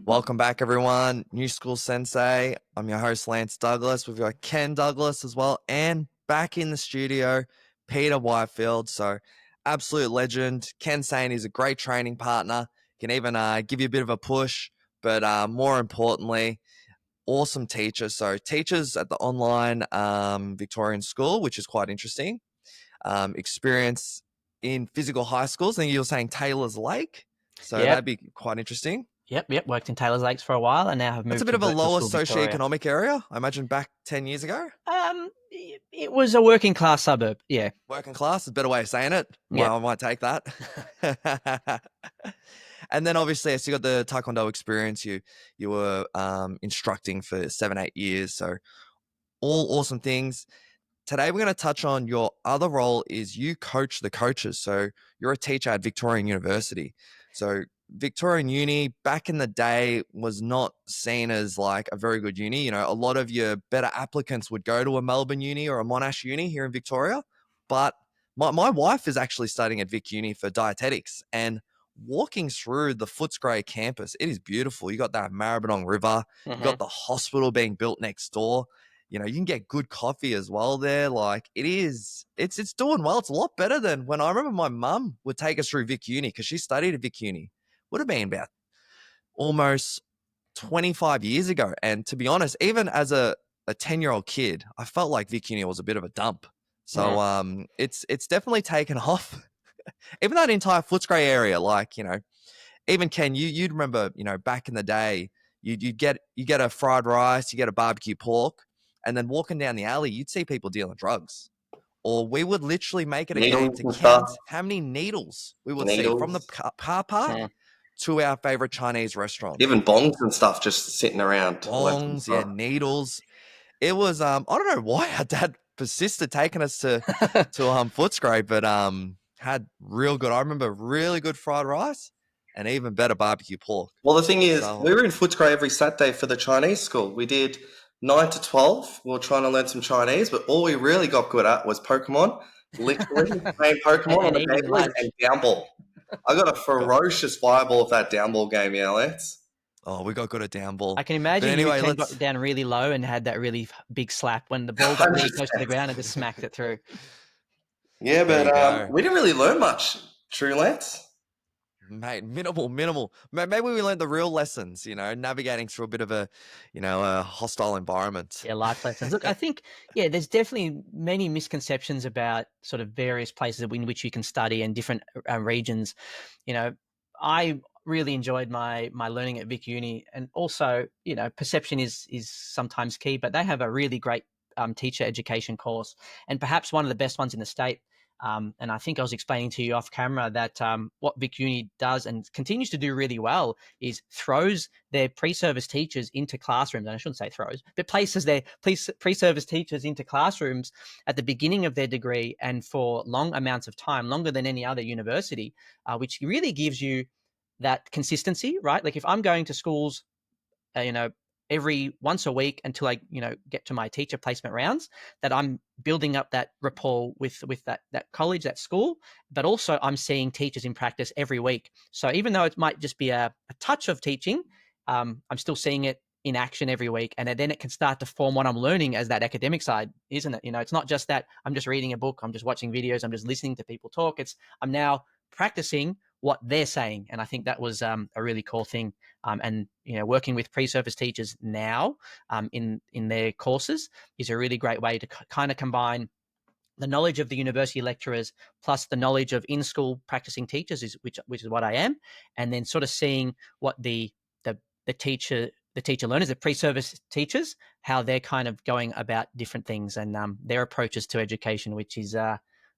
Welcome back, everyone. New School Sensei. I'm your host, Lance Douglas. We've got Ken Douglas as well. And back in the studio, Peter Whitefield. So, absolute legend. Ken saying he's a great training partner. Can even give you a bit of a push. But more importantly, awesome teacher. So, teachers at the online Victorian school, which is quite interesting. Experience in physical high schools. I think you were saying Taylor's Lake. So, Yep. that'd be quite interesting. Yep. Worked in Taylor's Lakes for a while, and now have That's a moved bit to of a Virtual lower School Victoria. socioeconomic area, I imagine, back 10 years ago. It was a working class suburb. Yeah. Working class is a better way of saying it. Yeah. Well, I might take that. And then obviously, as you got the Taekwondo experience, you were instructing for 7-8 years. So all awesome things. Today, we're going to touch on your other role is you coach the coaches. So you're a teacher at Victorian University. So Victorian Uni back in the day was not seen as like a very good uni. You know, a lot of your better applicants would go to a Melbourne Uni or a Monash Uni here in Victoria. But my wife is actually studying at Vic Uni for dietetics, and walking through the Footscray campus, it is beautiful. You got that Maribyrnong River, you got the hospital being built next door. You know, you can get good coffee as well there. Like it's doing well. It's a lot better than when I remember my mum would take us through Vic Uni because she studied at Vic Uni. Would have been about almost 25 years ago. And to be honest, even as a 10-year-old kid, I felt like Vic Uni was a bit of a dump. So it's definitely taken off. Even that entire Footscray area, like, you know, even Ken, you'd remember, you know, back in the day, you get a fried rice, you get a barbecue pork, and then walking down the alley, you'd see people dealing drugs. Or we would literally make it a game Needles to and count stuff. how many needles we would see from the car park to our favorite Chinese restaurant. Even bongs and stuff just sitting around. Bongs, yeah, needles. It was I don't know why our dad persisted taking us to Footscray, but had real good. I remember really good fried rice and even better barbecue pork. Well, the thing is, we were in Footscray every Saturday for the Chinese school. We did 9 to 12. We were trying to learn some Chinese, but all we really got good at was Pokemon. Literally playing Pokemon on the Beyblade and downball. I got a ferocious fireball of that downball game, yeah, Lance. Oh, we got good at downball. I can imagine you got down really low and had that really big slap when the ball got really close to the ground and just smacked it through. Yeah, but we didn't really learn much, true, Lance. Mate, minimal. Maybe we learned the real lessons, you know, navigating through a bit of a, you know, a hostile environment. Yeah, life lessons. Look, I think, there's definitely many misconceptions about sort of various places in which you can study and different regions. You know, I really enjoyed my learning at Vic Uni, and also, you know, perception is sometimes key, but they have a really great teacher education course, and perhaps one of the best ones in the state. And I think I was explaining to you off camera that what Vic Uni does and continues to do really well is throws their pre-service teachers into classrooms. And I shouldn't say throws, but places their pre-service teachers into classrooms at the beginning of their degree and for long amounts of time, longer than any other university, which really gives you that consistency, right? Like if I'm going to schools, you know, every once a week until I, you know, get to my teacher placement rounds, that I'm building up that rapport with that college, that school, but also I'm seeing teachers in practice every week. So even though it might just be a touch of teaching, I'm still seeing it in action every week. And then it can start to form what I'm learning as that academic side, isn't it? You know, it's not just that I'm just reading a book, I'm just watching videos, I'm just listening to people talk. I'm now practicing what they're saying. And I think that was a really cool thing. And, you know, working with pre-service teachers now in their courses is a really great way to kind of combine the knowledge of the university lecturers plus the knowledge of in-school practicing teachers, which is what I am, and then sort of seeing what the teacher learners, the pre-service teachers, how they're kind of going about different things and their approaches to education, which is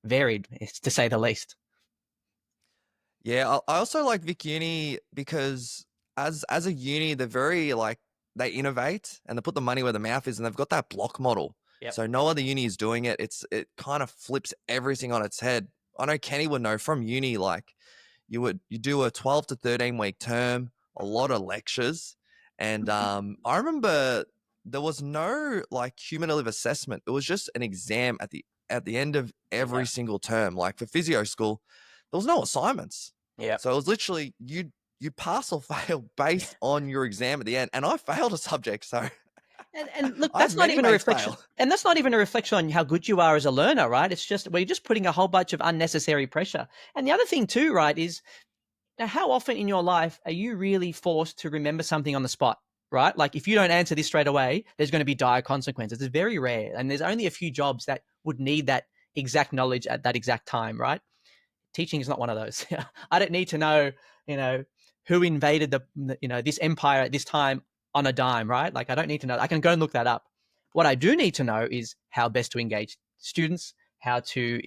varied, to say the least. Yeah, I also like Vic Uni because as a uni, they're very like they innovate and they put the money where the mouth is, and they've got that block model. Yep. So no other uni is doing it. It kind of flips everything on its head. I know Kenny would know from uni, like you do a 12 to 13 week term, a lot of lectures, and I remember there was no like cumulative assessment. It was just an exam at the end of every single term. Like for physio school, there was no assignments. Yeah. So it was literally you you pass or fail based on your exam at the end. And I failed a subject, so And look, I had that's not many even a mates reflection. fail. And that's not even a reflection on how good you are as a learner, right? It's just we're just putting a whole bunch of unnecessary pressure. And the other thing too, right, is now how often in your life are you really forced to remember something on the spot? Right? Like if you don't answer this straight away, there's going to be dire consequences. It's very rare. And there's only a few jobs that would need that exact knowledge at that exact time, right? Teaching is not one of those. I don't need to know, you know, who invaded this empire at this time on a dime, right? Like I don't need to know. I can go and look that up. What I do need to know is how best to engage students, how to,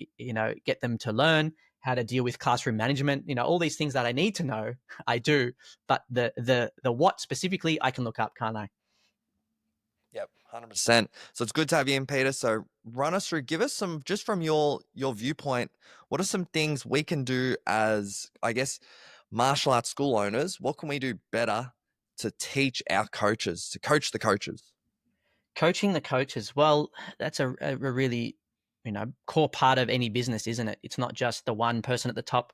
get them to learn, how to deal with classroom management, all these things that I need to know, I do. But the what specifically I can look up, can't I? Yep, 100%. So it's good to have you in, Peter. So run us through, give us some, just from your viewpoint, what are some things we can do as, I guess, martial arts school owners? What can we do better to teach our coaches, to coach the coaches? Coaching the coaches, well, that's a really core part of any business, isn't it? It's not just the one person at the top.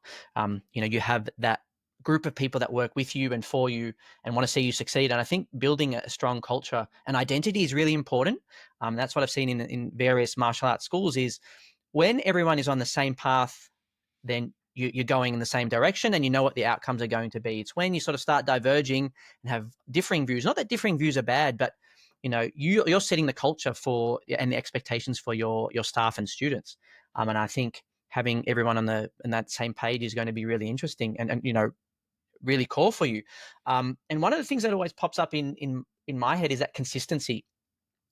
You have that group of people that work with you and for you and want to see you succeed. And I think building a strong culture and identity is really important. That's what I've seen in various martial arts schools is when everyone is on the same path, then you're going in the same direction and you know what the outcomes are going to be. It's when you sort of start diverging and have differing views. Not that differing views are bad, but you're setting the culture for and the expectations for your staff and students. And I think having everyone on that same page is going to be really interesting and really core for you. And one of the things that always pops up in my head is that consistency.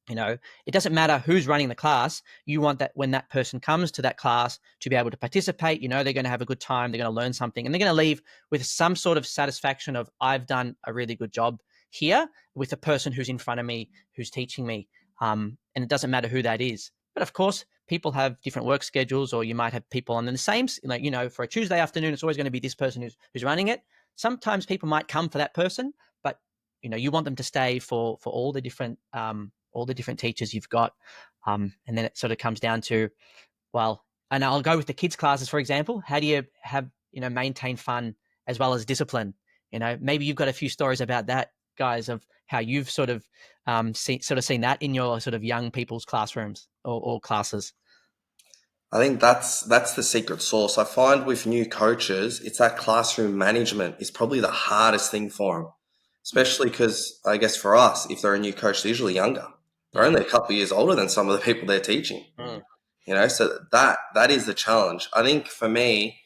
It doesn't matter who's running the class. You want that when that person comes to that class to be able to participate, they're going to have a good time, they're going to learn something, and they're going to leave with some sort of satisfaction of I've done a really good job here with the person who's in front of me, who's teaching me. And it doesn't matter who that is. But of course, people have different work schedules, or you might have people on the same, for a Tuesday afternoon, it's always going to be this person who's running it. Sometimes people might come for that person, but you want them to stay for all the different teachers you've got. And then it sort of comes down to, well, and I'll go with the kids classes, for example. How do you have, maintain fun as well as discipline? Maybe you've got a few stories about that, guys, of how you've sort of seen that in your sort of young people's classrooms or classes. I think that's the secret sauce. I find with new coaches, it's that classroom management is probably the hardest thing for them, especially because I guess for us, if they're a new coach, they're usually younger. They're only a couple of years older than some of the people they're teaching. So that is the challenge. I think for me,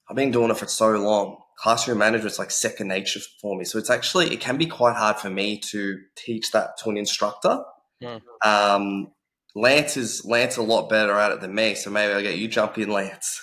I've been doing it for so long. Classroom management's like second nature for me. So it can be quite hard for me to teach that to an instructor. Lance is a lot better at it than me, so maybe I'll get you jump in, Lance.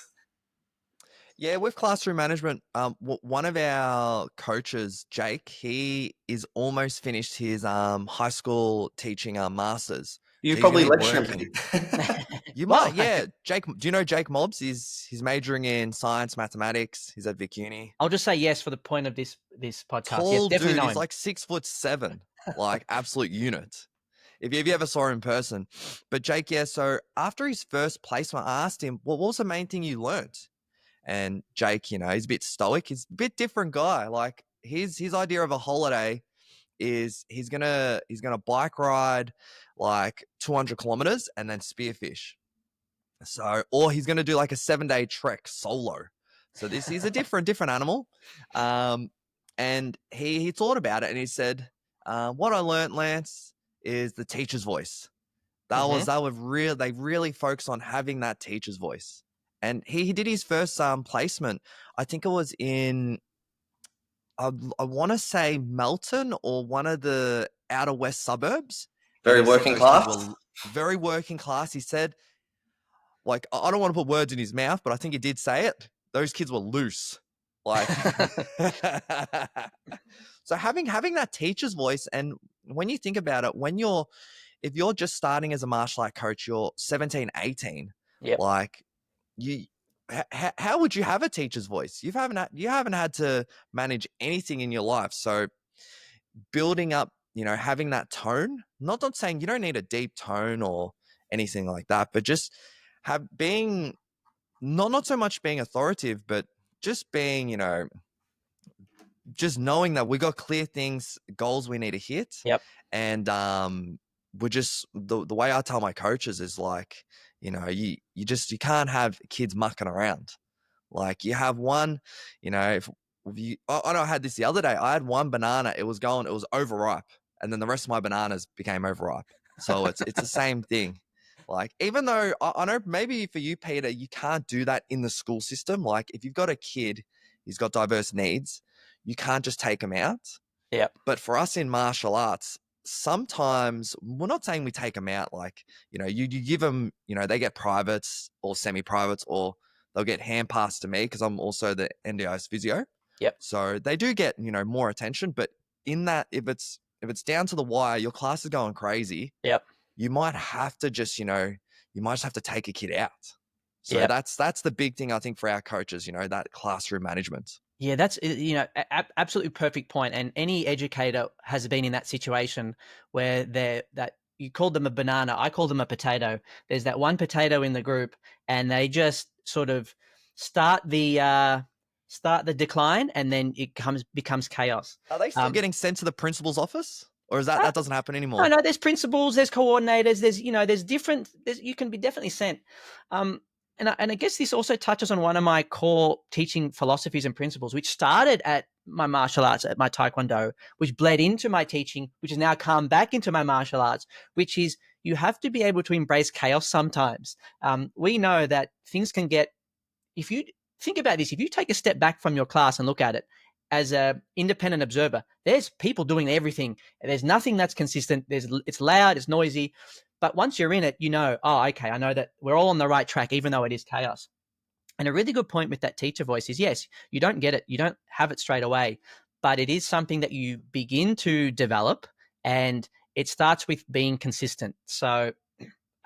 Yeah, with classroom management, one of our coaches, Jake, he is almost finished his high school teaching masters. You So he's probably going to be lecture working. him. You Wow. might, yeah. Jake, do you know Jake Mobbs? He's majoring in science, mathematics. He's at Vic Uni. I'll just say yes for the point of this podcast. Tall Yes, definitely dude. know He's him. like 6'7", like absolute unit. If you ever saw him in person. But Jake, yeah. So after his first placement, I asked him, what was the main thing you learnt? And Jake, he's a bit stoic. He's a bit different guy. Like his idea of a holiday is he's gonna bike ride like 200 kilometers and then spearfish. So, or he's gonna do like a 7-day trek solo. So he's a different animal. And he thought about it and he said, what I learned, Lance, is the teacher's voice. They really focus on having that teacher's voice. And he did his first placement. I think it was in I want to say Melton or one of the outer west suburbs. And Very he said working those kids class. were very working class. He said, like, I don't want to put words in his mouth, but I think he did say it. Those kids were loose. Like, so having that teacher's voice, and when you think about it, if you're just starting as a martial art coach, you're 17, 18, Yep. like how would you have a teacher's voice? You haven't had to manage anything in your life. So building up, having that tone, not saying you don't need a deep tone or anything like that, but just being not so much being authoritative, but just being, just knowing that we got clear things, goals we need to hit. Yep. And we're just the way I tell my coaches is like, you know, you can't have kids mucking around. Like you have one, you know, if you, I know I had this the other day. I had one banana, it was overripe, and then the rest of my bananas became overripe. So it's the same thing. Like, even though I know maybe for you, Peter, you can't do that in the school system. Like, if you've got a kid who's got diverse needs, you can't just take them out. Yep. But for us in martial arts, sometimes we're not saying we take them out. Like, you know, you give them, you know, they get privates or semi-privates, or they'll get hand passed to me because I'm also the NDIS physio. Yep. So they do get, you know, more attention. But in that, if it's down to the wire, your class is going crazy. Yep. You might have to just, you know, you might just have to take a kid out. So Yep. that's the big thing, I think, for our coaches, you know, that classroom management. Yeah, that's, you know, absolutely perfect point. And any educator has been in that situation where that you called them a banana, I call them a potato. There's that one potato in the group, and they just sort of start the decline, and then it becomes chaos. Are they still getting sent to the principal's office, or is that doesn't happen anymore? No, there's principals, there's coordinators, there's, you know, you can be definitely sent. And I guess this also touches on one of my core teaching philosophies and principles, which started at my martial arts, at my Taekwondo, which bled into my teaching, which has now come back into my martial arts, which is you have to be able to embrace chaos sometimes. We know that things can get, if you think about this, if you take a step back from your class and look at it as an independent observer, there's people doing everything. There's nothing that's consistent. It's loud, it's noisy. But once you're in it, you know, oh, okay, I know that we're all on the right track, even though it is chaos. And a really good point with that teacher voice is, yes, you don't get it. You don't have it straight away, but it is something that you begin to develop, and it starts with being consistent. So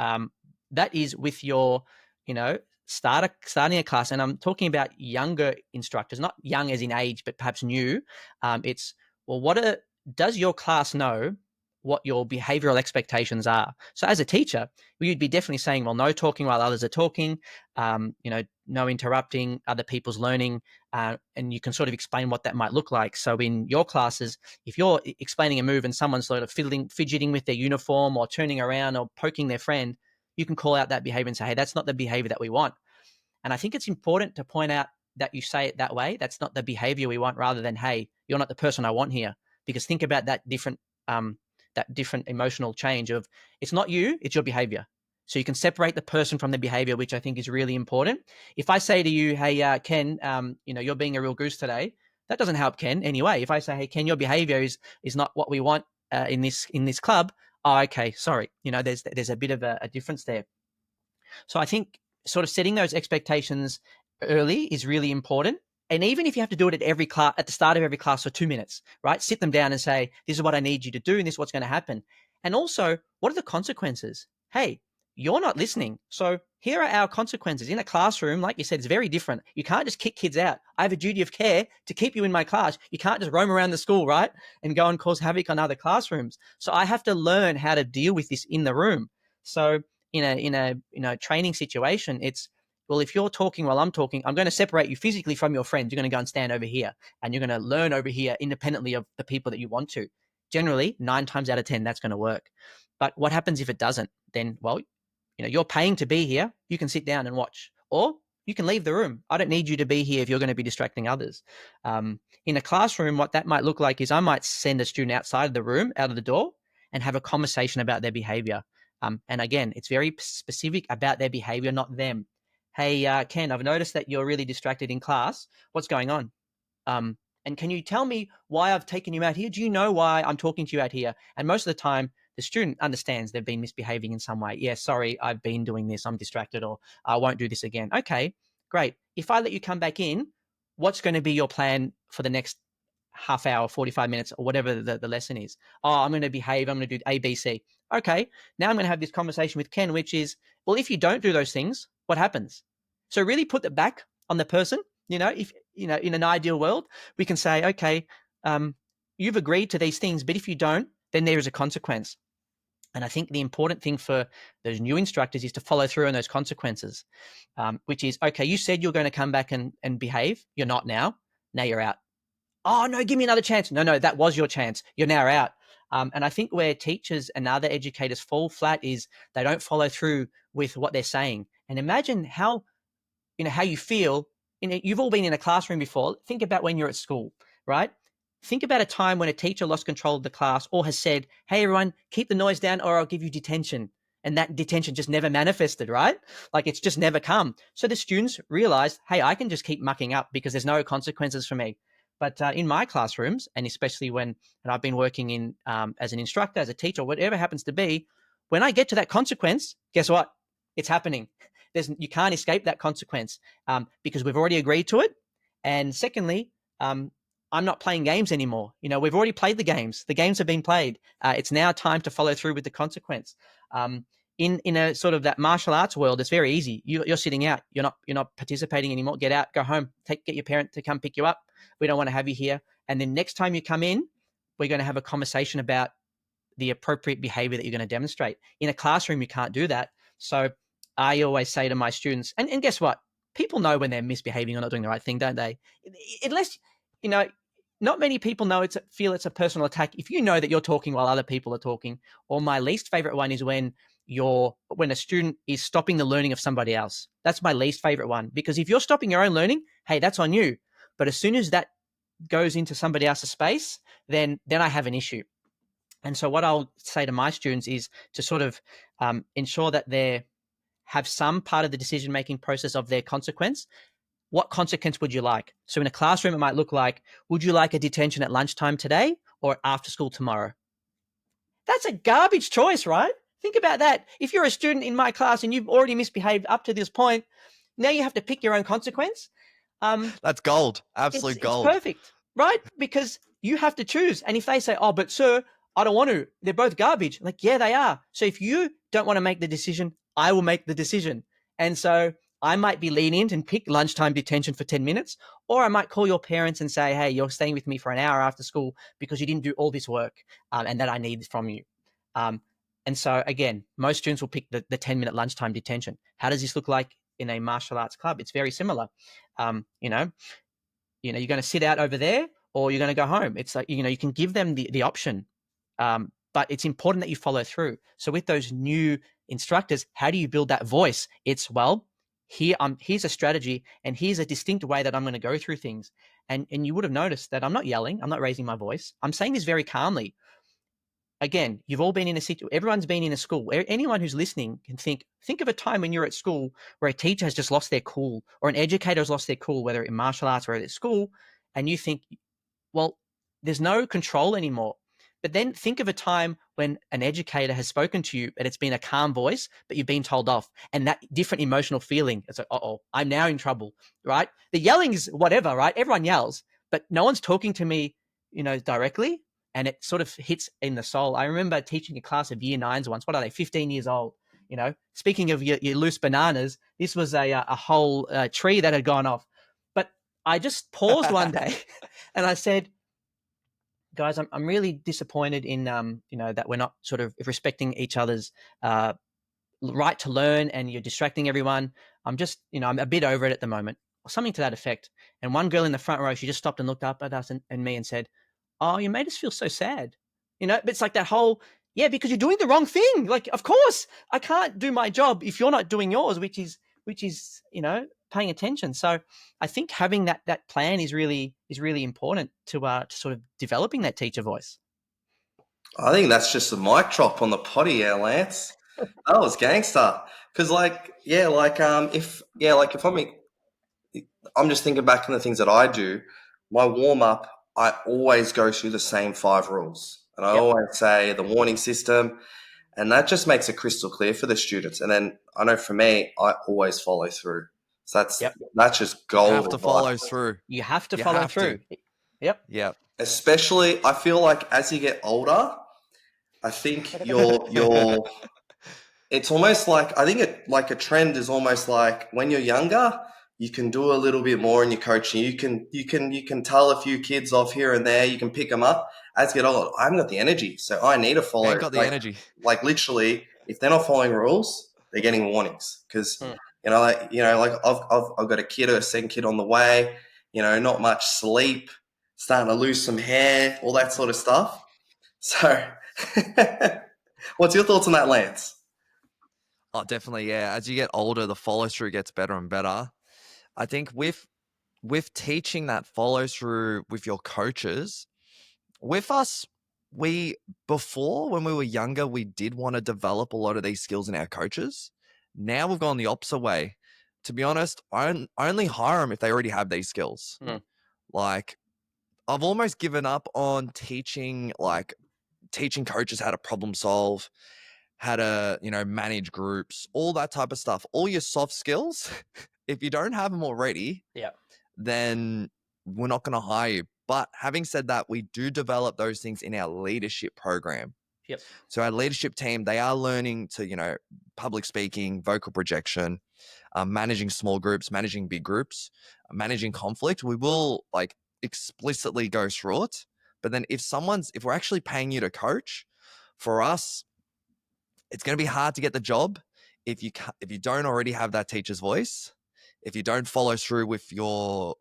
that is with your, you know, starting a class. And I'm talking about younger instructors, not young as in age, but perhaps new. It's, well, does your class know what your behavioral expectations are? So as a teacher, you'd be definitely saying, well, no talking while others are talking, you know, no interrupting other people's learning, and you can sort of explain what that might look like. So in your classes, if you're explaining a move and someone's sort of fidgeting with their uniform or turning around or poking their friend, you can call out that behavior and say, hey, that's not the behavior that we want. And I think it's important to point out that you say it that way. That's not the behavior we want, rather than, hey, you're not the person I want here. Because think about that different emotional change of, it's not you, it's your behavior. So you can separate the person from the behavior, which I think is really important. If I say to you, hey, Ken, you know, you're being a real goose today, that doesn't help Ken anyway. If I say, hey, Ken, your behavior is not what we want in this club. Oh, okay, sorry. You know, there's a bit of a difference there. So I think sort of setting those expectations early is really important. And even if you have to do it at every class, at the start of every class for 2 minutes, right? Sit them down and say, this is what I need you to do, and this is what's going to happen. And also, what are the consequences? Hey, you're not listening. So here are our consequences. In a classroom, like you said, it's very different. You can't just kick kids out. I have a duty of care to keep you in my class. You can't just roam around the school, right? And go and cause havoc on other classrooms. So I have to learn how to deal with this in the room. So in a training situation, it's, well, if you're talking while I'm talking, I'm going to separate you physically from your friends. You're going to go and stand over here, and you're going to learn over here independently of the people that you want to. Generally, 9 times out of 10, that's going to work. But what happens if it doesn't? Then, well, you know, you're paying to be here. You can sit down and watch, or you can leave the room. I don't need you to be here if you're going to be distracting others. In a classroom, what that might look like is I might send a student outside of the room, out of the door, and have a conversation about their behavior. And again, it's very specific about their behavior, not them. Hey, Ken, I've noticed that you're really distracted in class. What's going on? And can you tell me why I've taken you out here? Do you know why I'm talking to you out here? And most of the time, the student understands they've been misbehaving in some way. Yeah, sorry, I've been doing this. I'm distracted, or I won't do this again. Okay, great. If I let you come back in, what's going to be your plan for the next half hour, 45 minutes, or whatever the lesson is? Oh, I'm going to behave. I'm going to do A, B, C. Okay, now I'm going to have this conversation with Ken, which is, well, if you don't do those things, what happens? So really put it back on the person. You know, if, you know, in an ideal world, we can say, okay, you've agreed to these things, but if you don't, then there is a consequence. And I think the important thing for those new instructors is to follow through on those consequences, which is, okay, you said you're going to come back and behave. You're not now. Now you're out. oh no, give me another chance. No, that was your chance. You're now out. And I think where teachers and other educators fall flat is they don't follow through with what they're saying. And imagine how you feel. You've all been in a classroom before. Think about when you're at school, right? Think about a time when a teacher lost control of the class or has said, hey, everyone, keep the noise down or I'll give you detention. And that detention just never manifested, right? Like it's just never come. So the students realized, hey, I can just keep mucking up because there's no consequences for me. But in my classrooms, and especially when I've been working in as an instructor, as a teacher, whatever happens to be, when I get to that consequence, guess what? It's happening. You can't escape that consequence because we've already agreed to it. And secondly, I'm not playing games anymore. We've already played the games. The games have been played. It's now time to follow through with the consequence. In a sort of that martial arts world, it's very easy. You're sitting out. You're not participating anymore. Get out. Go home. Get your parent to come pick you up. We don't want to have you here. And then next time you come in, we're going to have a conversation about the appropriate behavior that you're going to demonstrate. In a classroom, you can't do that. So I always say to my students, and guess what? People know when they're misbehaving or not doing the right thing, don't they? Unless, not many people feel it's a personal attack if you know that you're talking while other people are talking. Or my least favorite one is when a student is stopping the learning of somebody else. That's my least favorite one, because if you're stopping your own learning, hey, that's on you. But as soon as that goes into somebody else's space, then I have an issue. And so what I'll say to my students is to sort of ensure that they have some part of the decision-making process of their consequence. What consequence would you like? So in a classroom, it might look like, would you like a detention at lunchtime today or after school tomorrow? That's a garbage choice, right? Think about that. If you're a student in my class and you've already misbehaved up to this point, now you have to pick your own consequence. That's gold. Absolute gold. It's perfect, right? Because you have to choose. And if they say, oh, but sir, I don't want to, they're both garbage. Like, yeah, they are. So if you don't want to make the decision, I will make the decision. And so I might be lenient and pick lunchtime detention for 10 minutes, or I might call your parents and say, hey, you're staying with me for an hour after school because you didn't do all this work and that I need from you. And so again, most students will pick the 10-minute lunchtime detention. How does this look like in a martial arts club? It's very similar. You're going to sit out over there or you're going to go home. It's like, you can give them the option. But it's important that you follow through. So with those new instructors, how do you build that voice? It's, well, here's a strategy and here's a distinct way that I'm going to go through things. And you would have noticed that I'm not yelling. I'm not raising my voice. I'm saying this very calmly. Again, you've all been in a situation, everyone's been in a school. Anyone who's listening can think of a time when you're at school where a teacher has just lost their cool or an educator has lost their cool, whether in martial arts or at school, and you think, well, there's no control anymore. But then think of a time when an educator has spoken to you, but it's been a calm voice, but you've been told off, and that different emotional feeling. It's like, I'm now in trouble, right? The yelling is whatever, right? Everyone yells, but no one's talking to me, directly, and it sort of hits in the soul. I remember teaching a class of year 9s once. What are they? 15 years old. Speaking of your loose bananas, this was a whole tree that had gone off. But I just paused one day, and I said, guys, I'm really disappointed in that we're not sort of respecting each other's right to learn, and you're distracting everyone. I'm just, I'm a bit over it at the moment, or something to that effect. And one girl in the front row, she just stopped and looked up at us and me and said, "Oh, you made us feel so sad." But it's like that whole, yeah, because you're doing the wrong thing. Like, of course, I can't do my job if you're not doing yours, which is paying attention. So I think having that plan is really important to sort of developing that teacher voice. I think that's just a mic drop on the potty, Lance. That was gangster. Because, if I'm just thinking back on the things that I do. My warm up, I always go through the same 5 rules, and I always say the warning system, and that just makes it crystal clear for the students. And then I know for me, I always follow through. So that's just gold. You have to follow through. You have to follow through. Yep. Yep. Especially, I feel like as you get older, I think it's almost like, I think a trend is almost like when you're younger, you can do a little bit more in your coaching. You can tell a few kids off here and there. You can pick them up. As you get older, I haven't got the energy, so I need to follow. I ain't got the energy. Like literally, if they're not following rules, they're getting warnings because I've got a kid or a second kid on the way. Not much sleep. starting to lose some hair, all that sort of stuff. So, what's your thoughts on that, Lance? Oh, definitely, yeah. As you get older, the follow through gets better and better. I think with teaching that follow through with your coaches, with us, we before when we were younger, we did want to develop a lot of these skills in our coaches. Now we've gone the opposite way. To be honest, I only hire them if they already have these skills. Mm. Like I've almost given up on teaching coaches how to problem solve, how to, manage groups, all that type of stuff. All your soft skills, if you don't have them already, Yeah. then we're not going to hire you. But having said that, we do develop those things in our leadership program. Yep. So our leadership team, they are learning to, public speaking, vocal projection, managing small groups, managing big groups, managing conflict. We will explicitly go through it. But then if we're actually paying you to coach, for us, it's going to be hard to get the job if you don't already have that teacher's voice, if you don't follow through with your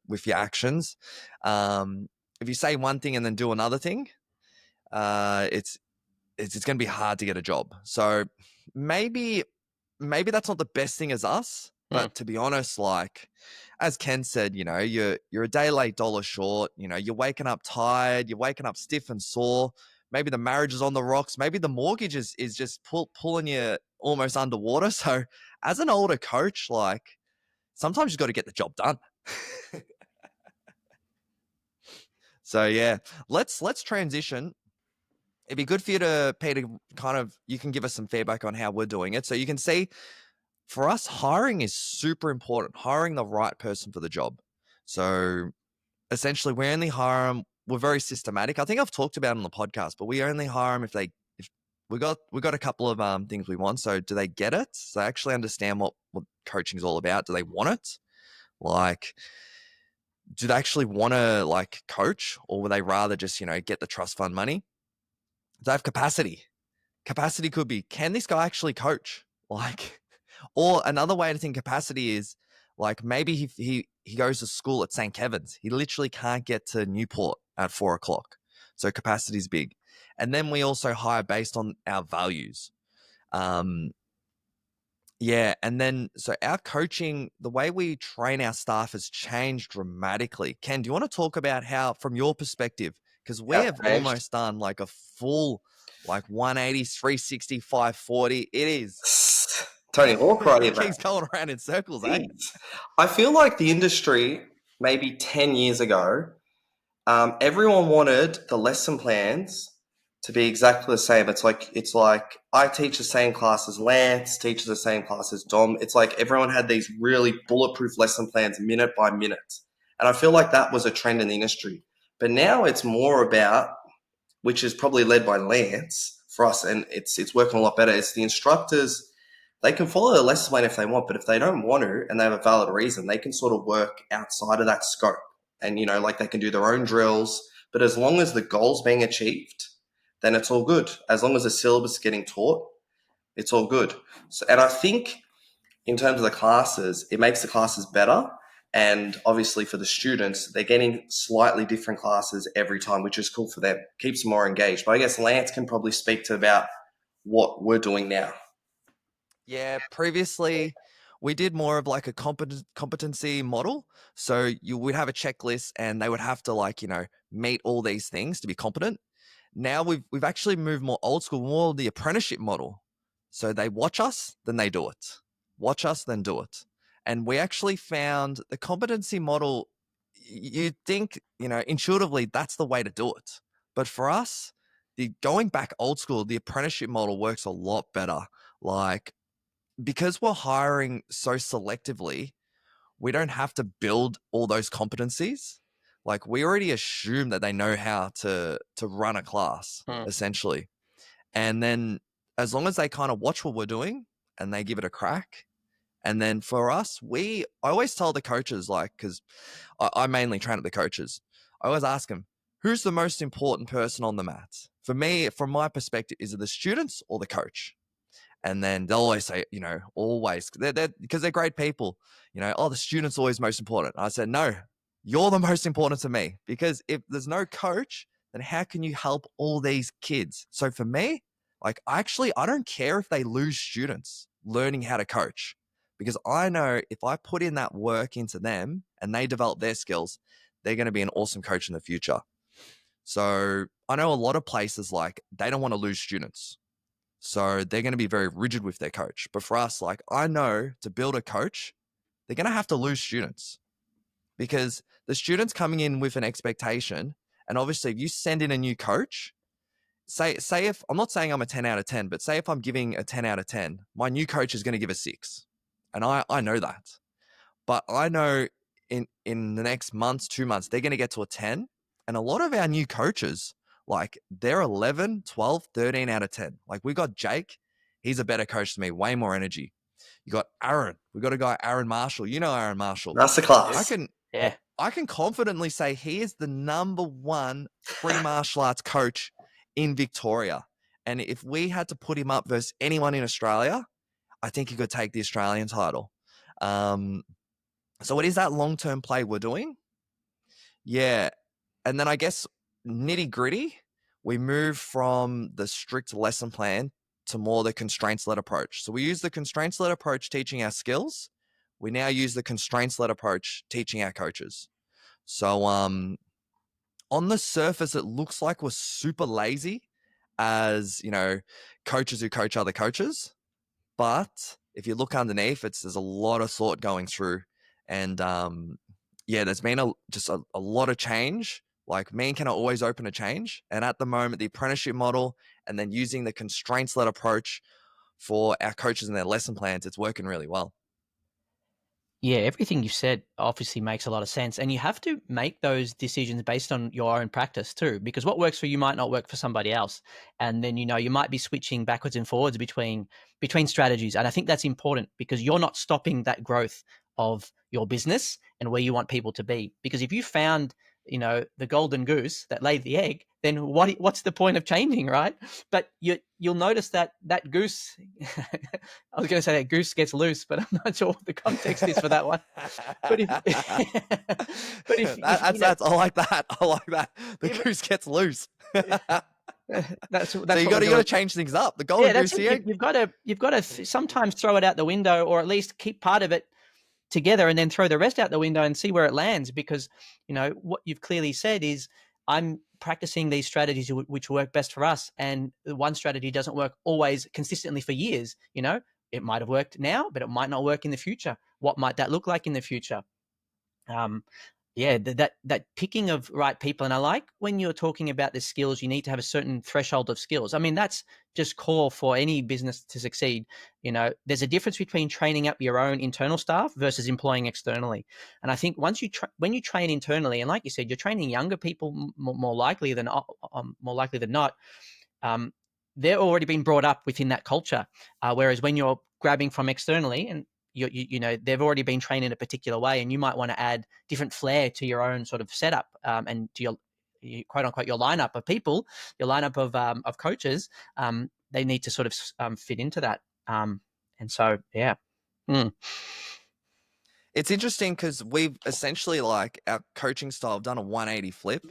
with your actions. If you say one thing and then do another thing, it's going to be hard to get a job. So maybe that's not the best thing as us. But to be honest, as Ken said, you're a day late, dollar short. You're waking up tired. You're waking up stiff and sore. Maybe the marriage is on the rocks. Maybe the mortgage is just pulling you almost underwater. So as an older coach, sometimes you've got to get the job done. So yeah, let's transition. It'd be good for you to, Peter, you can give us some feedback on how we're doing it. So you can see, for us, hiring is super important, hiring the right person for the job. So essentially, we only hire them. We're very systematic. I think I've talked about it on the podcast, but we only hire them if we got a couple of things we want. So do they get it? So they actually understand what coaching is all about? Do they want it? Do they actually want to coach, or would they rather just, get the trust fund money? Do they have capacity? Capacity could be, can this guy actually coach? Or another way to think capacity is maybe he goes to school at St. Kevin's. He literally can't get to Newport at 4:00. So capacity is big. And then we also hire based on our values. Yeah. And then, so our coaching, the way we train our staff has changed dramatically. Ken, do you want to talk about how, from your perspective, because we have almost done a full 180, 360, 540. It is Tony Hawk right here, it keeps going around in circles, eh? I feel like the industry, maybe 10 years ago, everyone wanted the lesson plans to be exactly the same. It's like I teach the same class as Lance, teaches the same class as Dom. It's like everyone had these really bulletproof lesson plans minute by minute. And I feel like that was a trend in the industry. But now it's more about, which is probably led by Lance for us, and it's working a lot better. It's the instructors, they can follow the lesson plan if they want, but if they don't want to and they have a valid reason, they can sort of work outside of that scope. And, they can do their own drills. But as long as the goal's being achieved, then it's all good. As long as the syllabus is getting taught, it's all good. So, and I think in terms of the classes, it makes the classes better. And obviously for the students, they're getting slightly different classes every time, which is cool for them. Keeps them more engaged. But I guess Lance can probably speak to about what we're doing now. Yeah, previously we did more of a competency model. So you would have a checklist and they would have to meet all these things to be competent. Now we've actually moved more old school, more the apprenticeship model. So they watch us, then they do it. Watch us, then do it. And we actually found the competency model, you'd think, intuitively that's the way to do it. But for us, going back old school, the apprenticeship model works a lot better. Because we're hiring so selectively, we don't have to build all those competencies. We already assume that they know how to run a class, essentially. And then as long as they kind of watch what we're doing and they give it a crack. And then for us, I always tell the coaches, because I mainly train at the coaches, I always ask them, who's the most important person on the mat? For me, from my perspective, is it the students or the coach? And then they'll always say, always, because they're great people, oh, the student's always most important. I said, no, you're the most important to me, because if there's no coach, then how can you help all these kids? So for me, like, I don't care if they lose students learning how to coach, because I know if I put in that work into them and they develop their skills, they're going to be an awesome coach in the future. So I know a lot of places, like, they don't want to lose students. So they're going to be very rigid with their coach. But for us, like, I know to build a coach, they're going to have to lose students, because the students coming in with an expectation. And obviously, if you send in a new coach, say if, I'm not saying I'm a 10 out of 10, but say if I'm giving a 10 out of 10, my new coach is going to give a 6. And I know that. But I know in the next months, 2 months, they're going to get to a 10. And a lot of our new coaches, like, they're 11, 12, 13 out of 10. Like, we got Jake. He's a better coach than me, way more energy. You got Aaron. We got a guy, Aaron Marshall. You know Aaron Marshall. Masterclass. I can confidently say he is the number 1 free martial arts coach in Victoria. And if we had to put him up versus anyone in Australia, I think he could take the Australian title. So what is that long-term play we're doing? Yeah. And then I guess nitty-gritty, we move from the strict lesson plan to more the constraints-led approach. So we use the constraints-led approach teaching our skills. We now use the constraints-led approach teaching our coaches. So on the surface, it looks like we're super lazy as, coaches who coach other coaches. But if you look underneath, there's a lot of thought going through. And there's been a lot of change. Like, me and Ken are always open to change. And at the moment, the apprenticeship model and then using the constraints-led approach for our coaches and their lesson plans, it's working really well. Yeah, everything you've said obviously makes a lot of sense. And you have to make those decisions based on your own practice too, because what works for you might not work for somebody else. And then, you might be switching backwards and forwards between strategies. And I think that's important, because you're not stopping that growth of your business and where you want people to be. Because if you found, the golden goose that laid the egg, then what's the point of changing, right? But you'll notice that goose, I was going to say that goose gets loose, but I'm not sure what the context is for that one. But if that's I like that. I like that. The goose gets loose. That's so you got to change things up. The golden goose here. You've got to sometimes throw it out the window, or at least keep part of it together and then throw the rest out the window and see where it lands. Because, what you've clearly said is, I'm practicing these strategies which work best for us. And one strategy doesn't work always consistently for years. It might have worked now, but it might not work in the future. What might that look like in the future? That picking of right people. And I like when you're talking about the skills, you need to have a certain threshold of skills. I mean, that's just core for any business to succeed. There's a difference between training up your own internal staff versus employing externally. And I think once when you train internally, and like you said, you're training younger people more likely than not. They're already been brought up within that culture. Whereas when you're grabbing from externally, and they've already been trained in a particular way, and you might want to add different flair to your own sort of setup, and to your quote unquote your lineup of people, your lineup of coaches. They need to sort of fit into that. And so, yeah. It's interesting because we've essentially, like, our coaching style, done a 180 flip.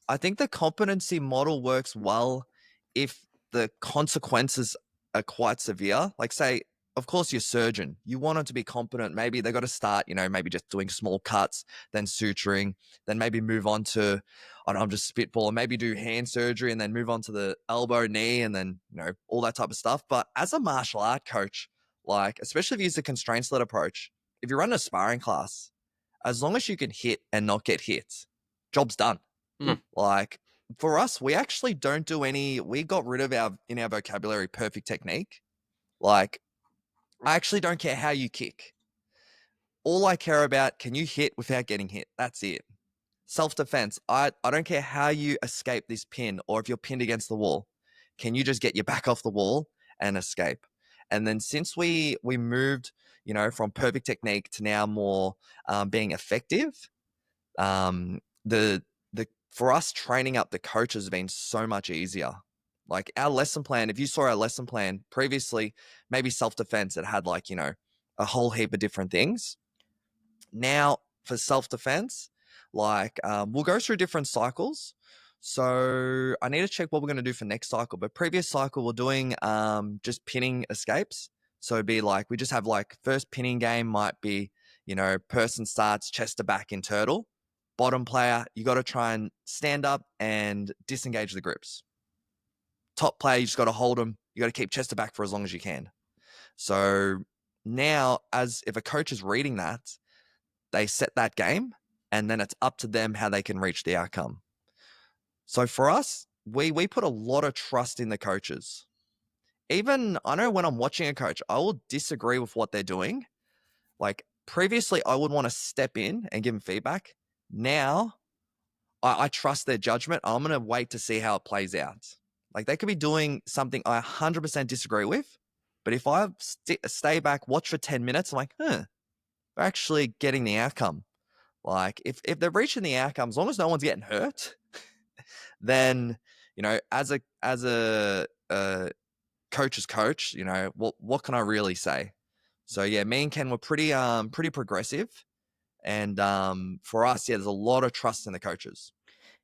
I think the competency model works well if the consequences are quite severe. Like, say, of course, your surgeon, you want them to be competent. Maybe they got to start, maybe just doing small cuts, then suturing, then maybe move on to, I don't know, I'm just spitballing, maybe do hand surgery and then move on to the elbow, knee, and then, all that type of stuff. But as a martial art coach, like, especially if you use the constraints-led approach, if you run a sparring class, as long as you can hit and not get hit, job's done. Like, for us, we actually don't do we got rid of in our vocabulary, perfect technique. Like, I actually don't care how you kick. All I care about, can you hit without getting hit? That's it. Self-defense. I don't care how you escape this pin, or if you're pinned against the wall. Can you just get your back off the wall and escape? And then since we moved, from perfect technique to now more being effective, for us, training up the coaches has been so much easier. Like, our lesson plan, if you saw our lesson plan previously, maybe self-defense, it had, like, a whole heap of different things. Now, for self-defense, Like, we'll go through different cycles. So I need to check what we're going to do for next cycle. But previous cycle, we're doing just pinning escapes. So it'd be like, we just have like first pinning game might be, person starts chest to back in turtle. Bottom player, you got to try and stand up and disengage the grips. Top player, you just got to hold them. You got to keep chest to back for as long as you can. So now, as if a coach is reading that, they set that game, and then it's up to them how they can reach the outcome. So for us, we put a lot of trust in the coaches. Even I know when I'm watching a coach, I will disagree with what they're doing. Like previously, I would want to step in and give them feedback. Now, I trust their judgment. I'm going to wait to see how it plays out. Like they could be doing something I 100% disagree with, but if I stay back, watch for 10 minutes, I'm like, they're actually getting the outcome. Like if they're reaching the outcome, as long as no one's getting hurt, then as a coach's coach, what can I really say? So yeah, me and Ken were pretty progressive, and for us, yeah, there's a lot of trust in the coaches.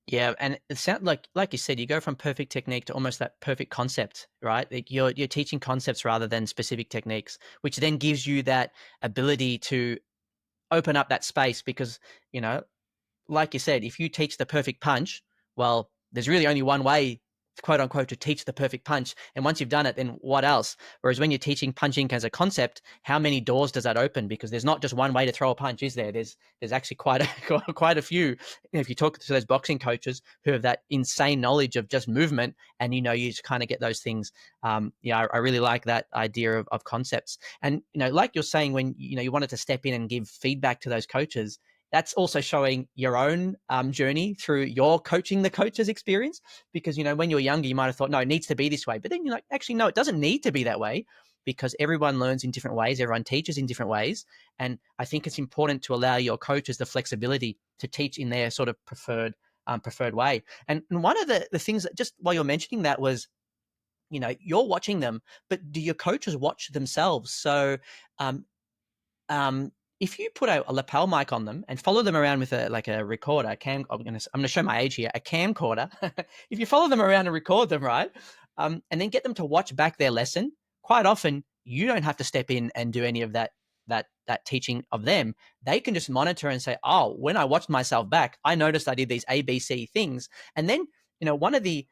Yeah, and it sounds like you said, you go from perfect technique to almost that perfect concept, right? Like you're teaching concepts rather than specific techniques, which then gives you that ability to open up that space because, like you said, if you teach the perfect punch, well, there's really only one way, quote unquote, to teach the perfect punch. And once you've done it, then what else? Whereas when you're teaching punching as a concept, how many doors does that open? Because there's not just one way to throw a punch, is there? There's actually quite a few. If you talk to those boxing coaches who have that insane knowledge of just movement, and you just kind of get those things. I really like that idea of concepts. And like you're saying, when you wanted to step in and give feedback to those coaches, that's also showing your own journey through your coaching the coaches experience. Because, when you're younger, you might have thought, no, it needs to be this way. But then you're like, actually, no, it doesn't need to be that way because everyone learns in different ways. Everyone teaches in different ways. And I think it's important to allow your coaches the flexibility to teach in their sort of preferred way. And one of the things that just while you're mentioning that was, you're watching them, but do your coaches watch themselves? So, if you put a lapel mic on them and follow them around with a recorder, I'm going to show my age here, a camcorder. If you follow them around and record them, right, and then get them to watch back their lesson, quite often you don't have to step in and do any of that teaching of them. They can just monitor and say, oh, when I watched myself back, I noticed I did these ABC things. And then, one of the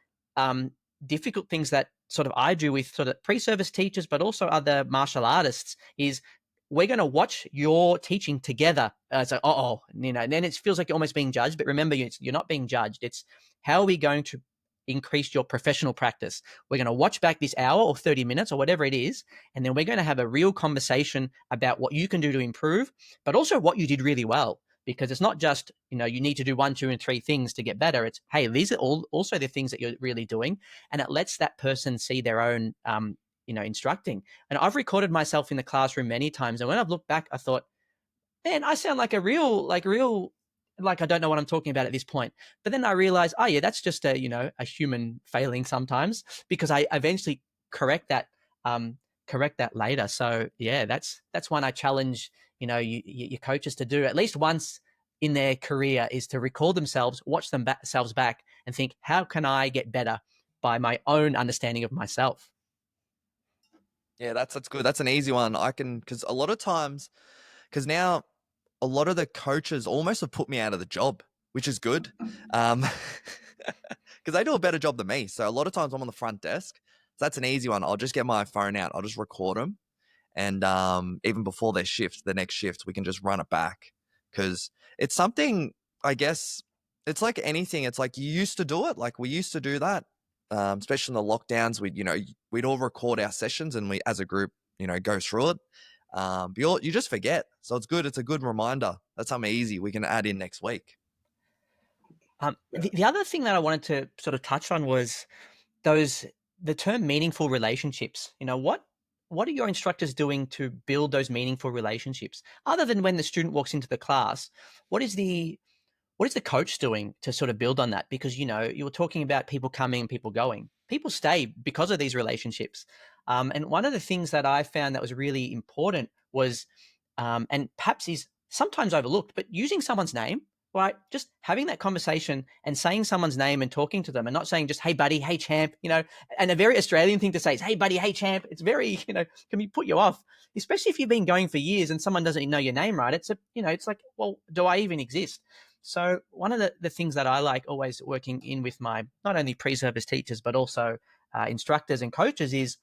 difficult things that sort of I do with sort of pre-service teachers, but also other martial artists is we're going to watch your teaching together. Then it feels like you're almost being judged. But remember, you're not being judged. It's how are we going to increase your professional practice? We're going to watch back this hour or 30 minutes or whatever it is, and then we're going to have a real conversation about what you can do to improve, but also what you did really well. Because it's not just, you need to do 1, 2, and 3 things to get better. It's, hey, these are also the things that you're really doing. And it lets that person see their own instructing. And I've recorded myself in the classroom many times. And when I've looked back, I thought, man, I sound like like I don't know what I'm talking about at this point. But then I realized, oh yeah, that's just a human failing sometimes, because I eventually correct that later. So yeah, that's one I challenge, your coaches to do at least once in their career, is to record themselves, watch themselves back and think, how can I get better by my own understanding of myself? Yeah, that's good. That's an easy one. Because a lot of times, because now a lot of the coaches almost have put me out of the job, which is good. Because they do a better job than me. So a lot of times I'm on the front desk. So that's an easy one. I'll just get my phone out. I'll just record them. And even before their shift, the next shift, we can just run it back. Because it's something, I guess, it's like anything. It's like you used to do it. Like we used to do that. Especially in the lockdowns, we'd all record our sessions and we, as a group, go through it. But you just forget. So it's good. It's a good reminder. That's something easy we can add in next week. The other thing that I wanted to sort of touch on was the term meaningful relationships. What are your instructors doing to build those meaningful relationships? Other than when the student walks into the class, what is the coach doing to sort of build on that? Because, you were talking about people coming and people going. People stay because of these relationships. And one of the things that I found that was really important was, and perhaps is sometimes overlooked, but using someone's name. right? Just having that conversation and saying someone's name and talking to them, and not saying just, hey buddy, hey champ, and a very Australian thing to say is, hey buddy, hey champ. It's very, can be put you off, especially if you've been going for years and someone doesn't know your name, right? It's it's like, well, do I even exist? So one of the things that I like always working in with my, not only pre-service teachers, but also instructors and coaches is,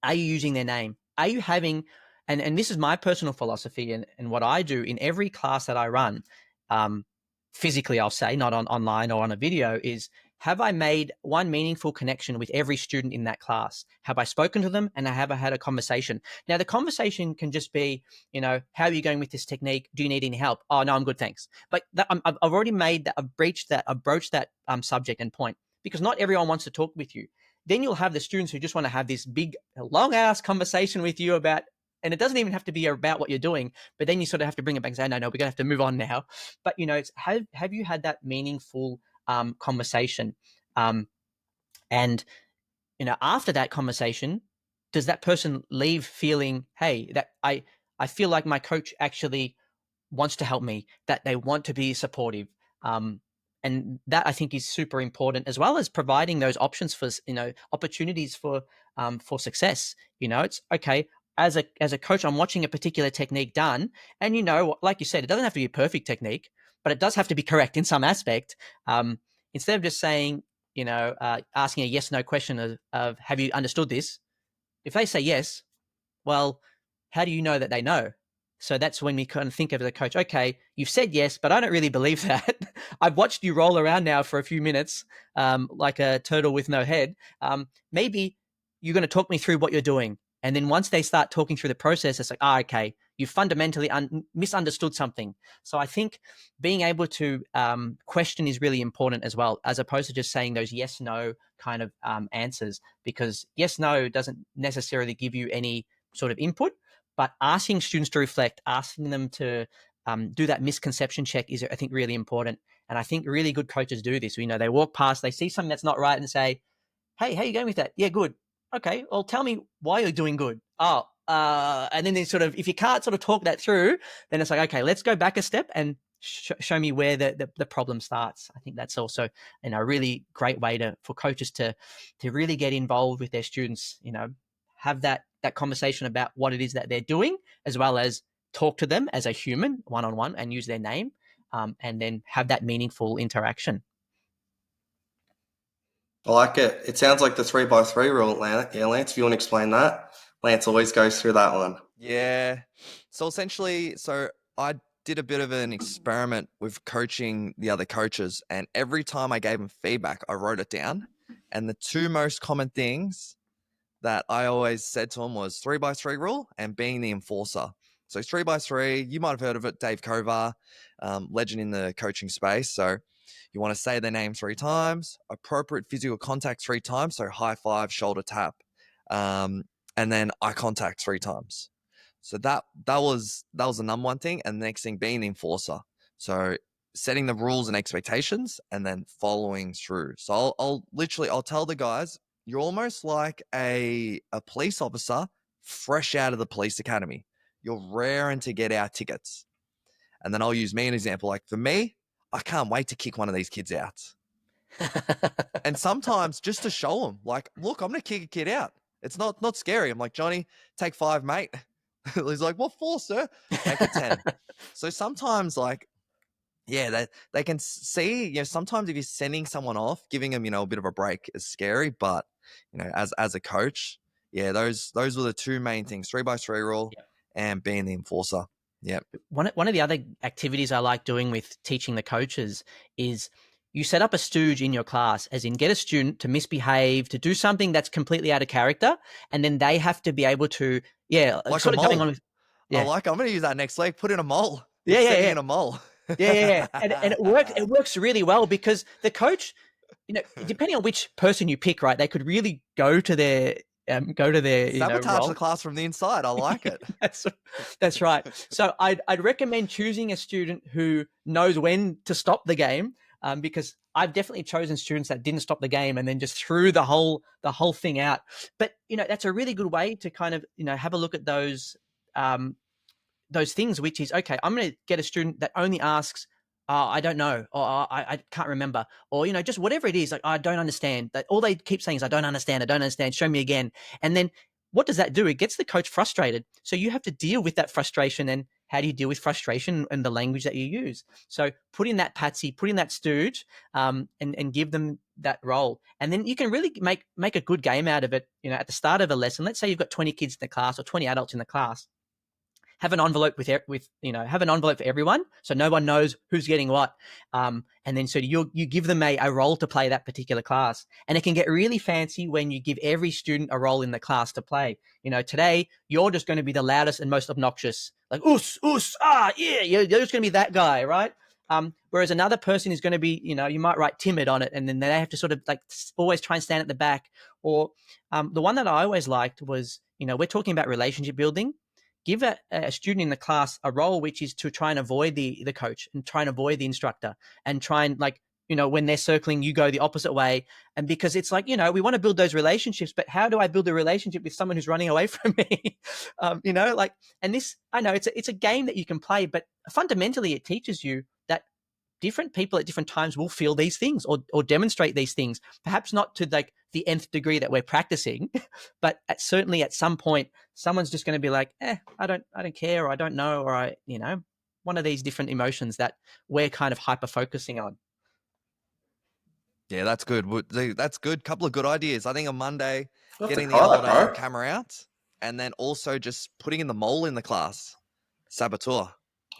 are you using their name? Are you having, and this is my personal philosophy and what I do in every class that I run, um, physically, I'll say, not online or on a video, is, have I made one meaningful connection with every student in that class? Have I spoken to them, and have I had a conversation? Now, the conversation can just be, how are you going with this technique? Do you need any help? Oh, no, I'm good, thanks. But I've already made that, I've broached that subject and point, because not everyone wants to talk with you. Then you'll have the students who just want to have this big, long ass conversation with you about, and it doesn't even have to be about what you're doing, but then you sort of have to bring it back and say, no, we're going to have to move on now. But, it's, have you had that meaningful conversation? And, after that conversation, does that person leave feeling, hey, that I feel like my coach actually wants to help me, that they want to be supportive. And that, I think, is super important, as well as providing those options for, opportunities for success. It's okay. As a coach, I'm watching a particular technique done, and like you said, it doesn't have to be a perfect technique, but it does have to be correct in some aspect. Instead of just saying, asking a yes/no question of have you understood this? If they say yes, well, how do you know that they know? So that's when we kind of think of the coach, okay, you've said yes, but I don't really believe that. I've watched you roll around now for a few minutes, like a turtle with no head. Maybe you're going to talk me through what you're doing. And then once they start talking through the process, it's like, okay, you fundamentally misunderstood something. So I think being able to question is really important as well, as opposed to just saying those yes, no kind of answers, because yes, no doesn't necessarily give you any sort of input, but asking students to reflect, asking them to do that misconception check is, I think, really important. And I think really good coaches do this. They walk past, they see something that's not right and say, hey, how are you going with that? Yeah, good. Okay, well, tell me why you're doing good. Oh, and then they sort of, if you can't sort of talk that through, then it's like, okay, let's go back a step and show me where the problem starts. I think that's also, a really great way for coaches to really get involved with their students, have that conversation about what it is that they're doing, as well as talk to them as a human one-on-one and use their name, and then have that meaningful interaction. I like it. It sounds like the 3x3 rule, Lance. Yeah, Lance, if you want to explain that. Lance always goes through that one. Yeah. So essentially, I did a bit of an experiment with coaching the other coaches, and every time I gave them feedback, I wrote it down. And the two most common things that I always said to them was 3x3 rule and being the enforcer. So 3x3, you might have heard of it, Dave Kovar, legend in the coaching space. So you want to say their name 3 times, appropriate physical contact 3 times, so high five, shoulder tap, and then eye contact 3 times. So that was the number one thing, and the next thing being the enforcer. So setting the rules and expectations, and then following through. So I'll tell the guys, you're almost like a police officer fresh out of the police academy. You're raring to get our tickets. And then I'll use me as an example. Like for me, I can't wait to kick one of these kids out. And sometimes just to show them, like, look, I'm going to kick a kid out. It's not scary. I'm like, Johnny, take 5, mate. He's like, what for, sir? Make it 10. So sometimes, like, yeah, they can see, sometimes if you're sending someone off, giving them, a bit of a break is scary. But, as a coach, yeah, those were the two main things, 3x3 rule, yep, and being the enforcer. Yep. One of the other activities I like doing with teaching the coaches is you set up a stooge in your class, as in get a student to misbehave, to do something that's completely out of character, and then they have to be able to, like sort a of mole. going on with, I'm going to use that next week. Put in a mole. Yeah, Sitting in a mole. Yeah. And it works. It works really well because the coach, depending on which person you pick, right, they could really go to their sabotage role. the class from the inside. I like it. That's right. So I'd recommend choosing a student who knows when to stop the game, because I've definitely chosen students that didn't stop the game and then just threw the whole thing out. But that's a really good way to kind of have a look at those things, which is, okay, I'm going to get a student that only asks I don't know, or I can't remember, or, just whatever it is, like, I don't understand. That all they keep saying is, I don't understand, I don't understand, show me again. And then what does that do? It gets the coach frustrated. So you have to deal with that frustration. And how do you deal with frustration and the language that you use? So put in that patsy, put in that stooge, and give them that role. And then you can really make a good game out of it. At the start of a lesson, let's say you've got 20 kids in the class or 20 adults in the class. Have an envelope have an envelope for everyone, so no one knows who's getting what. And then so you give them a role to play that particular class, and it can get really fancy when you give every student a role in the class to play. Today you're just going to be the loudest and most obnoxious, like us, yeah, you're just going to be that guy, right? Whereas another person is going to be, you might write timid on it, and then they have to sort of like always try and stand at the back. Or the one that I always liked was, we're talking about relationship building. Give a student in the class a role which is to try and avoid the coach and try and avoid the instructor, and try and, like, when they're circling, you go the opposite way. And because it's like, we want to build those relationships, but how do I build a relationship with someone who's running away from me? And this, I know it's a game that you can play, but fundamentally it teaches you that different people at different times will feel these things or demonstrate these things, perhaps not to like the nth degree that we're practicing, but certainly at some point, someone's just going to be like, I don't care, or I don't know, or one of these different emotions that we're kind of hyper focusing on. Yeah, that's good. That's good. Couple of good ideas. I think on Monday, We'll have getting to the try old that, bro. camera out, and then also just putting in the mole in the class. Saboteur.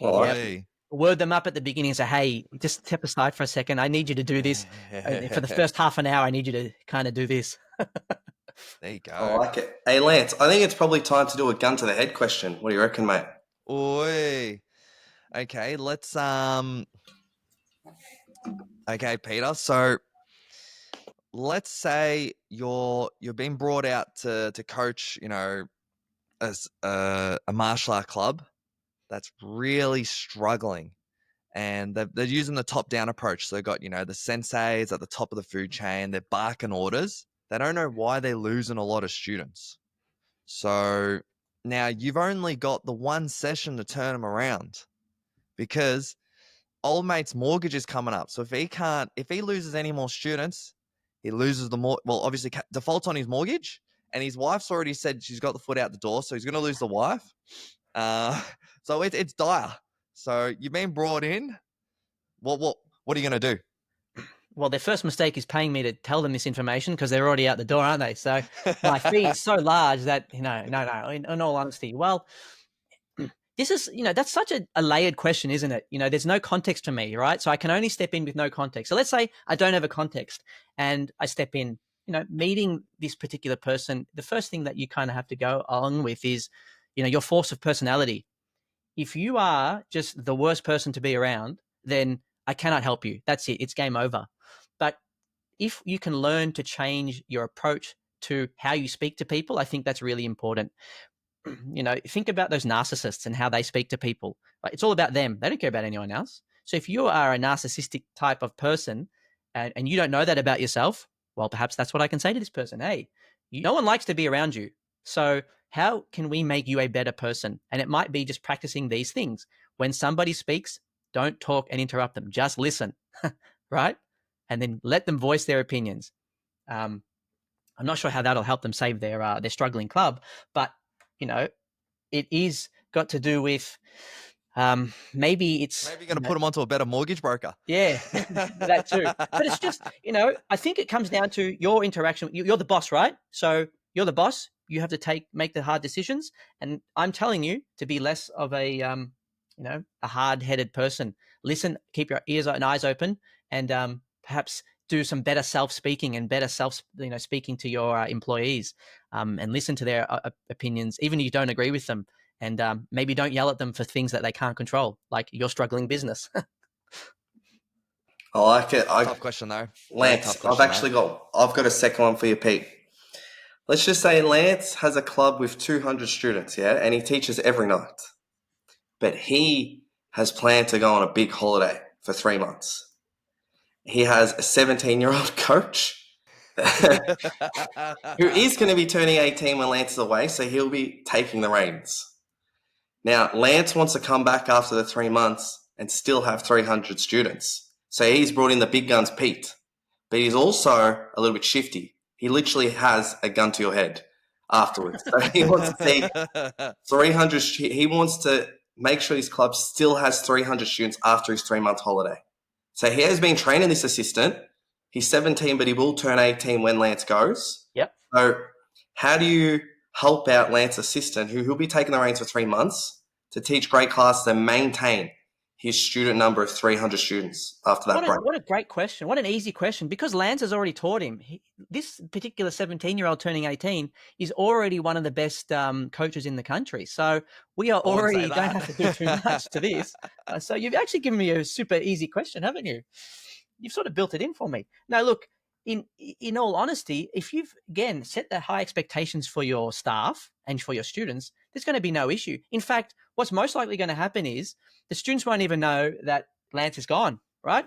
Well, Oi. Word them up at the beginning and say, hey, just step aside for a second. I need you to do this. For the first half an hour, I need you to kind of do this. There you I go. like it. Hey, Lance, I think it's probably time to do a gun to the head question. What do you reckon, mate? Oi. Okay, let's okay, Peter. So let's say you're being brought out to coach, as a martial art club that's really struggling, and they're using the top-down approach. So they've got, the senseis at the top of the food chain. They're barking orders. They don't know why they're losing a lot of students. So now you've only got the one session to turn them around, because old mate's mortgage is coming up. So if he loses any more students, he loses obviously defaults on his mortgage, and his wife's already said she's got the foot out the door, so he's going to lose the wife. So it's dire. So you've been brought in. What are you going to do? Well, their first mistake is paying me to tell them this information, because they're already out the door, aren't they? So my fee is so large that, no, in all honesty, well, this is, that's such a layered question, isn't it? There's no context for me, right? So I can only step in with no context. So let's say I don't have a context and I step in, meeting this particular person. The first thing that you kind of have to go along with is, your force of personality. If you are just the worst person to be around, then I cannot help you. That's it. It's game over. But if you can learn to change your approach to how you speak to people, I think that's really important. Think about those narcissists and how they speak to people. It's all about them. They don't care about anyone else. So if you are a narcissistic type of person, and you don't know that about yourself, well, perhaps that's what I can say to this person. Hey, no one likes to be around you. So how can we make you a better person? And it might be just practicing these things. When somebody speaks, don't talk and interrupt them. Just listen, right? And then let them voice their opinions. I'm not sure how that'll help them save their struggling club, but it is got to do with maybe you're going to put them onto a better mortgage broker. Yeah, that too. But it's just, I think it comes down to your interaction. You're the boss, right? So you're the boss. You have to make the hard decisions. And I'm telling you to be less of a hard-headed person. Listen, keep your ears and eyes open, and perhaps do some better self-speaking and better speaking to your employees, and listen to their opinions, even if you don't agree with them. And maybe don't yell at them for things that they can't control, like your struggling business. I like it. Tough question though. Lance, I've got a second one for you, Pete. Let's just say Lance has a club with 200 students, yeah, and he teaches every night. But he has planned to go on a big holiday for 3 months. He has a 17-year-old coach who is going to be turning 18 when Lance is away, so he'll be taking the reins. Now, Lance wants to come back after the 3 months and still have 300 students. So he's brought in the big guns, Pete, but he's also a little bit shifty. He literally has a gun to your head afterwards. So he wants to see 300. He wants to make sure his club still has 300 students after his 3-month holiday. So he has been training this assistant. He's 17, but he will turn 18 when Lance goes. Yep. So how do you help out Lance's assistant, who he'll be taking the reins for 3 months, to teach great classes and maintain his student number of 300 students after that break? What a great question. What an easy question, because Lance has already taught him. This particular 17-year-old turning 18 is already one of the best coaches in the country. So we are already don't have to do too much to this. So you've actually given me a super easy question, haven't you? You've sort of built it in for me. Now, look, in all honesty, if you've, again, set the high expectations for your staff and for your students, there's going to be no issue. In fact, what's most likely going to happen is the students won't even know that Lance is gone, right?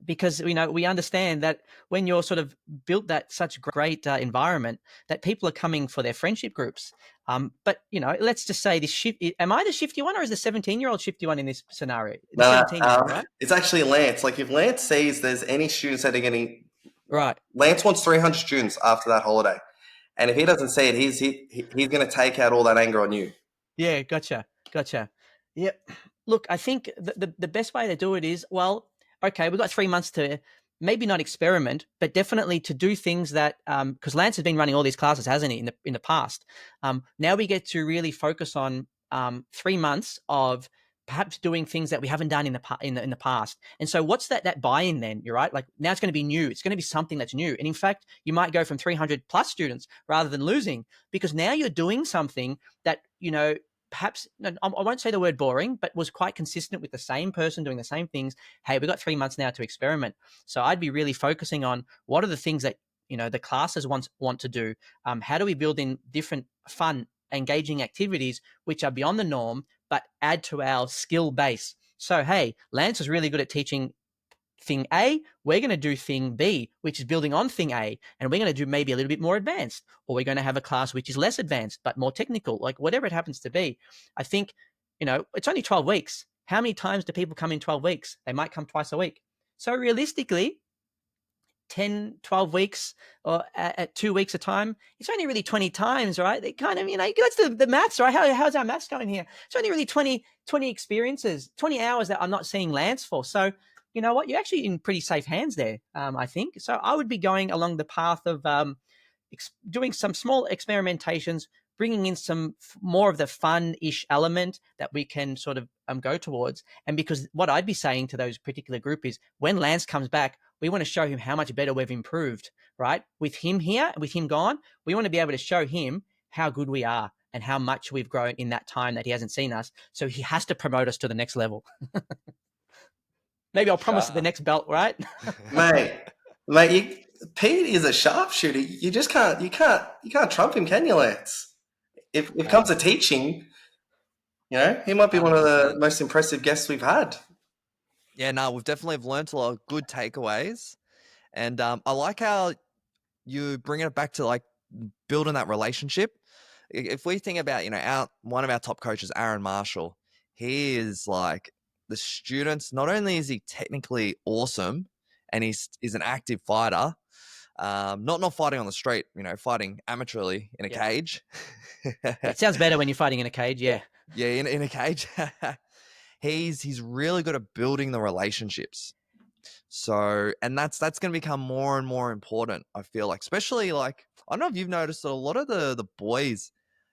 Because we understand that when you're sort of built that such great environment, that people are coming for their friendship groups. But let's just say this shift. Am I the shifty one, or is the 17-year-old shifty one in this scenario? The 17-year-old, right? It's actually Lance. Like if Lance sees there's any students that are getting right, Lance wants 300 students after that holiday, and if he doesn't see it, he's going to take out all that anger on you. Yeah, gotcha. Yeah, look, I think the best way to do it is, well, okay, we've got 3 months to maybe not experiment, but definitely to do things that, because Lance has been running all these classes, hasn't he, in the past? Now we get to really focus on 3 months of perhaps doing things that we haven't done in the past. And so what's that buy-in then? You're right. Like now it's going to be new. It's going to be something that's new. And in fact, you might go from 300 plus students rather than losing, because now you're doing something that, perhaps, I won't say the word boring, but was quite consistent with the same person doing the same things. Hey, we've got 3 months now to experiment. So I'd be really focusing on what are the things that, the classes want to do. How do we build in different fun, engaging activities, which are beyond the norm, but add to our skill base. So, hey, Lance is really good at teaching thing A. We're going to do thing B, which is building on thing A, and we're going to do maybe a little bit more advanced, or we're going to have a class which is less advanced, but more technical, like whatever it happens to be. I think, it's only 12 weeks. How many times do people come in 12 weeks? They might come twice a week. So realistically, 10, 12 weeks or at 2 weeks a time, it's only really 20 times, right? They kind of, that's the maths, right? How's our maths going here? It's only really 20 experiences, 20 hours that I'm not seeing Lance for. So, you know what? You're actually in pretty safe hands there, I think. So I would be going along the path of doing some small experimentations, bringing in some more of the fun-ish element that we can sort of go towards. And because what I'd be saying to those particular group is, when Lance comes back, we want to show him how much better we've improved, right? With him here, with him gone, we want to be able to show him how good we are and how much we've grown in that time that he hasn't seen us. So he has to promote us to the next level. Maybe I'll promise the next belt, right? mate, Pete is a sharpshooter. You just can't trump him, can you, Lance? If it comes to teaching, he might be 100%. One of the most impressive guests we've had. Yeah, no, we've definitely learned a lot of good takeaways. And I like how you bring it back to like building that relationship. If we think about, one of our top coaches, Aaron Marshall, he is like the students, not only is he technically awesome and he's an active fighter, not fighting on the street, fighting amateurly in a cage. It sounds better when you're fighting in a cage. Yeah. Yeah, in a cage. He's really good at building the relationships. So, and that's going to become more and more important, I feel like, especially like, I don't know if you've noticed that a lot of the boys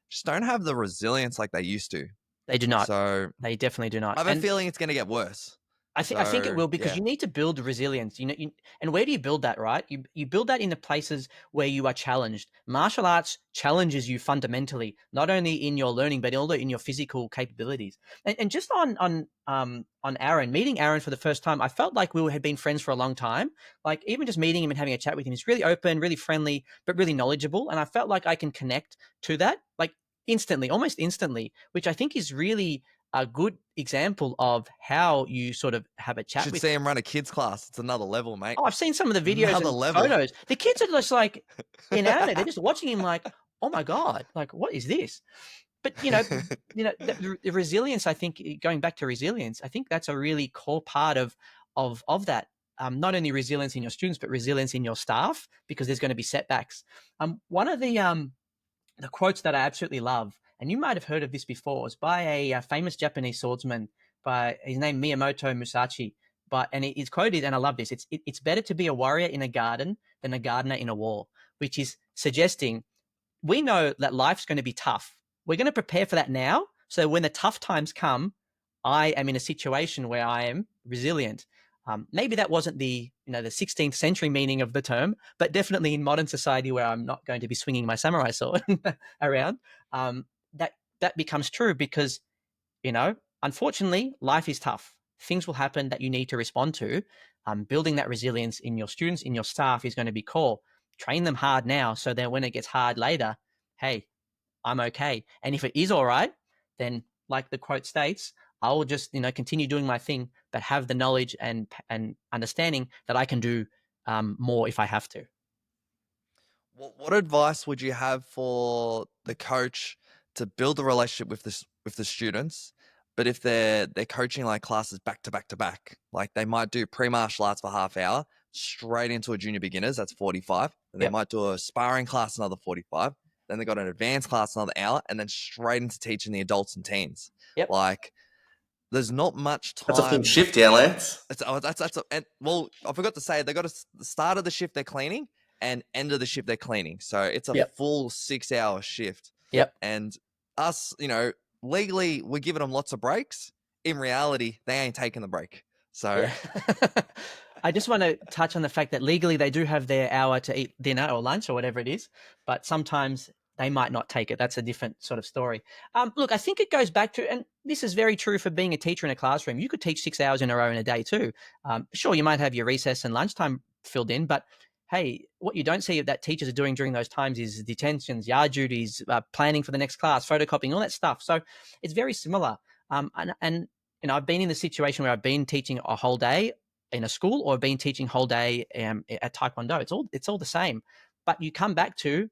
just don't have the resilience like they used to. They do not. So they definitely do not. I have a feeling it's going to get worse. I think it will, because you need to build resilience. And where do you build that, right? You build that in the places where you are challenged. Martial arts challenges you fundamentally, not only in your learning, but also in your physical capabilities. And just on Aaron, meeting Aaron for the first time, I felt like we had been friends for a long time. Like even just meeting him and having a chat with him, he's really open, really friendly, but really knowledgeable. And I felt like I can connect to that, like instantly, almost instantly, which I think is really a good example of how you sort of have a chat. Should see him run a kids class. It's another level, mate. Oh, I've seen some of the videos and photos. The kids are just like enamored. They're just watching him like, oh my God, like what is this? But the resilience, I think, going back to resilience, I think that's a really core part of that. Not only resilience in your students, but resilience in your staff, because there's going to be setbacks. One of the quotes that I absolutely love, and you might have heard of this before, is by a famous Japanese swordsman by his name Miyamoto Musashi. And his quote is, and I love this: it's better to be a warrior in a garden than a gardener in a war, which is suggesting we know that life's going to be tough. We're going to prepare for that now. So when the tough times come, I am in a situation where I am resilient. Maybe that wasn't the 16th century meaning of the term, but definitely in modern society where I'm not going to be swinging my samurai sword around, that becomes true because unfortunately, life is tough. Things will happen that you need to respond to. Building that resilience in your students, in your staff, is going to be core. Train them hard now so that when it gets hard later, hey, I'm okay. And if it is all right, then like the quote states, I will just continue doing my thing, but have the knowledge and understanding that I can do more if I have to. What advice would you have for the coach to build a relationship with the students? But if they're coaching like classes back to back to back, like they might do pre-martial arts for half hour, straight into a junior beginners, that's 45. And they Yep. might do a sparring class another 45. Then they got an advanced class another hour, and then straight into teaching the adults and teens. Yep. Like there's not much That's a full time. shift, yeah, Lance. I forgot to say, they got the start of the shift they're cleaning and end of the shift they're cleaning. So it's a Yep. full 6-hour shift. Yep. And us, legally we're giving them lots of breaks. In reality, they ain't taking the break. So yeah. I just want to touch on the fact that legally they do have their hour to eat dinner or lunch or whatever it is, but sometimes they might not take it. That's a different sort of story. Look, I think it goes back to, and this is very true for being a teacher in a classroom. You could teach 6 hours in a row in a day too. Sure, you might have your recess and lunchtime filled in, but hey, what you don't see that teachers are doing during those times is detentions, yard duties, planning for the next class, photocopying, all that stuff. So it's very similar. And I've been in the situation where I've been teaching a whole day in a school or been teaching whole day at Taekwondo. It's all the same, but you come back to,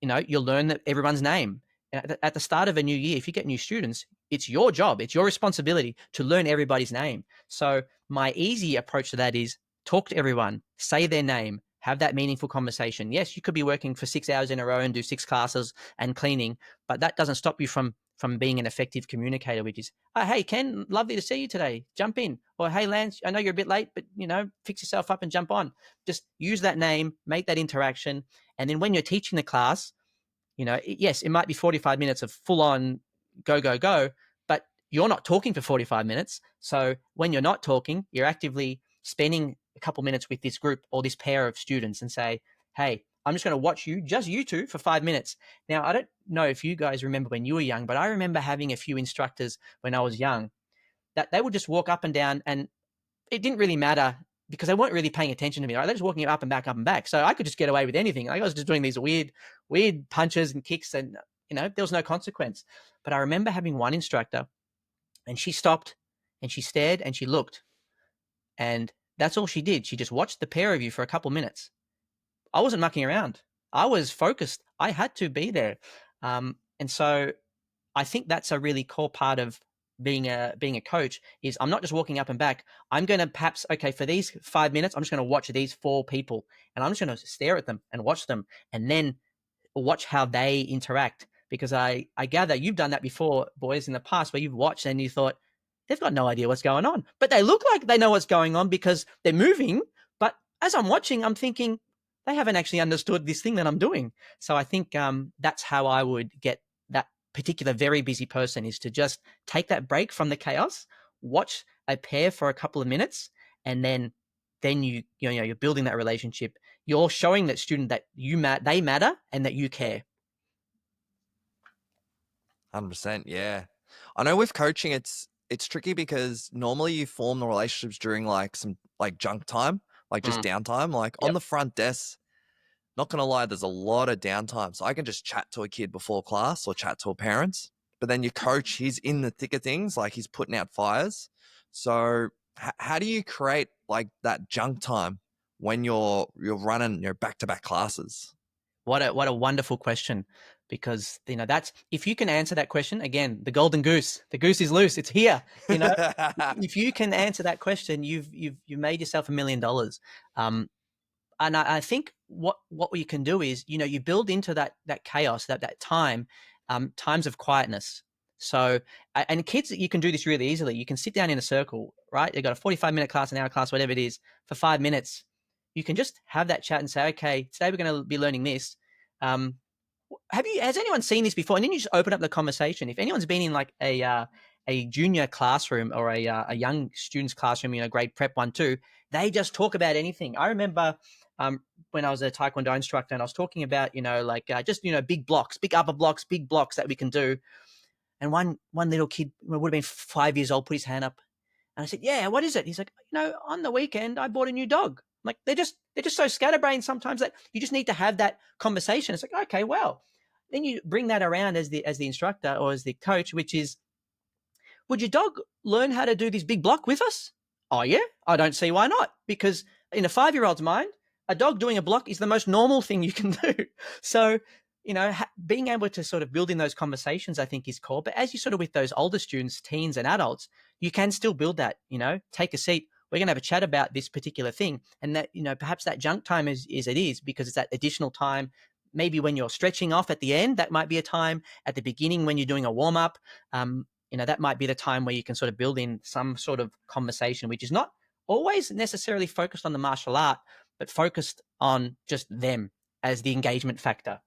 you'll learn that everyone's name. At the start of a new year, if you get new students, it's your job, it's your responsibility to learn everybody's name. So my easy approach to that is talk to everyone, say their name, have that meaningful conversation. Yes, you could be working for 6 hours in a row and do 6 classes and cleaning, but that doesn't stop you from being an effective communicator, which is, oh, hey, Ken, lovely to see you today. Jump in. Or, hey, Lance, I know you're a bit late, but, fix yourself up and jump on. Just use that name, make that interaction. And then when you're teaching the class, yes, it might be 45 minutes of full on go, go, go, but you're not talking for 45 minutes. So when you're not talking, you're actively spending a couple minutes with this group or this pair of students and say, hey, I'm just going to watch you, just you two, for 5 minutes. Now, I don't know if you guys remember when you were young, but I remember having a few instructors when I was young that they would just walk up and down, and it didn't really matter because they weren't really paying attention to me. Right? They're just walking up and back, up and back. So I could just get away with anything. I was just doing these weird punches and kicks, and there was no consequence. But I remember having one instructor, and she stopped, and she stared, and she looked, and that's all she did. She just watched the pair of you for a couple minutes. I wasn't mucking around. I was focused. I had to be there, and so I think that's a really core part of being a coach. Is I'm not just walking up and back. I'm going to perhaps, okay, for these 5 minutes, I'm just going to watch these 4 people, and I'm just going to stare at them and watch them, and then watch how they interact. Because I gather you've done that before, boys, in the past, where you've watched and you thought they've got no idea what's going on, but they look like they know what's going on because they're moving. But as I'm watching, I'm thinking they haven't actually understood this thing that I'm doing. So I think that's how I would get that particular very busy person, is to just take that break from the chaos, watch a pair for a couple of minutes, and then you're building that relationship. You're showing that student that they matter and that you care. 100%, yeah. I know with coaching, it's tricky because normally you form the relationships during like some like junk time, like just downtime. Like on Yep. the front desk, not gonna lie, there's a lot of downtime. So I can just chat to a kid before class or chat to a parent. But then your coach, he's in the thick of things, like he's putting out fires. So how do you create like that junk time when you're running your back-to-back classes? What a wonderful question. because that's, if you can answer that question, again, the golden goose, the goose is loose, it's here. If you can answer that question, you've made yourself $1 million. And I think what you can do is, you build into that chaos, that time, times of quietness. So, and kids, you can do this really easily. You can sit down in a circle, right? You've got a 45-minute class, an hour class, whatever it is, for 5 minutes. You can just have that chat and say, okay, today we're going to be learning this. Has anyone seen this before? And then you just open up the conversation. If anyone's been in like a junior classroom or a young student's classroom, grade prep 1, 2, they just talk about anything. I remember when I was a Taekwondo instructor and I was talking about, big blocks, big upper blocks, big blocks that we can do. And one little kid would have been 5 years old, put his hand up. And I said, yeah, what is it? He's like, on the weekend, I bought a new dog. I'm like, they're just so scatterbrained sometimes that you just need to have that conversation. It's like, okay, well, then you bring that around as the instructor or as the coach, which is, would your dog learn how to do this big block with us? Oh, yeah, I don't see why not. Because in a 5-year-old's mind, a dog doing a block is the most normal thing you can do. So, being able to sort of build in those conversations, I think, is core. But as you sort of with those older students, teens and adults, you can still build that, take a seat. We're going to have a chat about this particular thing. And that, perhaps that junk time is because it's that additional time. Maybe when you're stretching off at the end, that might be a time. At the beginning, when you're doing a warm up, that might be the time where you can sort of build in some sort of conversation, which is not always necessarily focused on the martial art, but focused on just them as the engagement factor.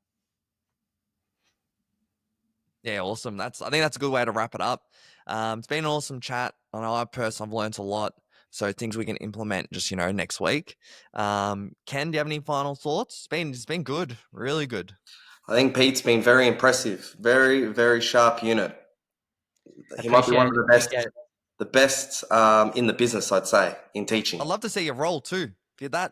Yeah, awesome. I think that's a good way to wrap it up. It's been an awesome chat. I know I've learned a lot. So things we can implement just, next week. Ken, do you have any final thoughts? It's been good, really good. I think Pete's been very impressive. Very, very sharp unit. He might be one of the best in the business, I'd say, in teaching. I'd love to see your role too. If you're that,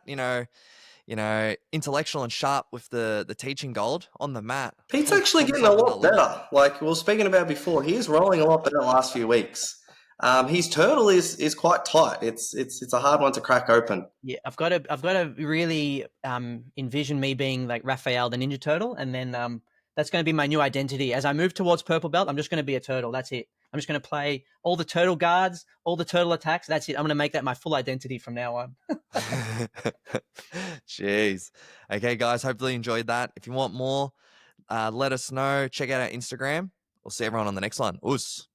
intellectual and sharp with the teaching gold on the mat. Pete's actually getting a lot better. Like we were speaking about before, he is rolling a lot better the last few weeks. His turtle is quite tight. It's a hard one to crack open. Yeah, I've got to really envision me being like Raphael the Ninja Turtle, and then that's going to be my new identity. As I move towards purple belt, I'm just going to be a turtle. That's it. I'm just going to play all the turtle guards, all the turtle attacks. That's it. I'm going to make that my full identity from now on. Jeez. Okay, guys. Hopefully you enjoyed that. If you want more, let us know. Check out our Instagram. We'll see everyone on the next one. Us.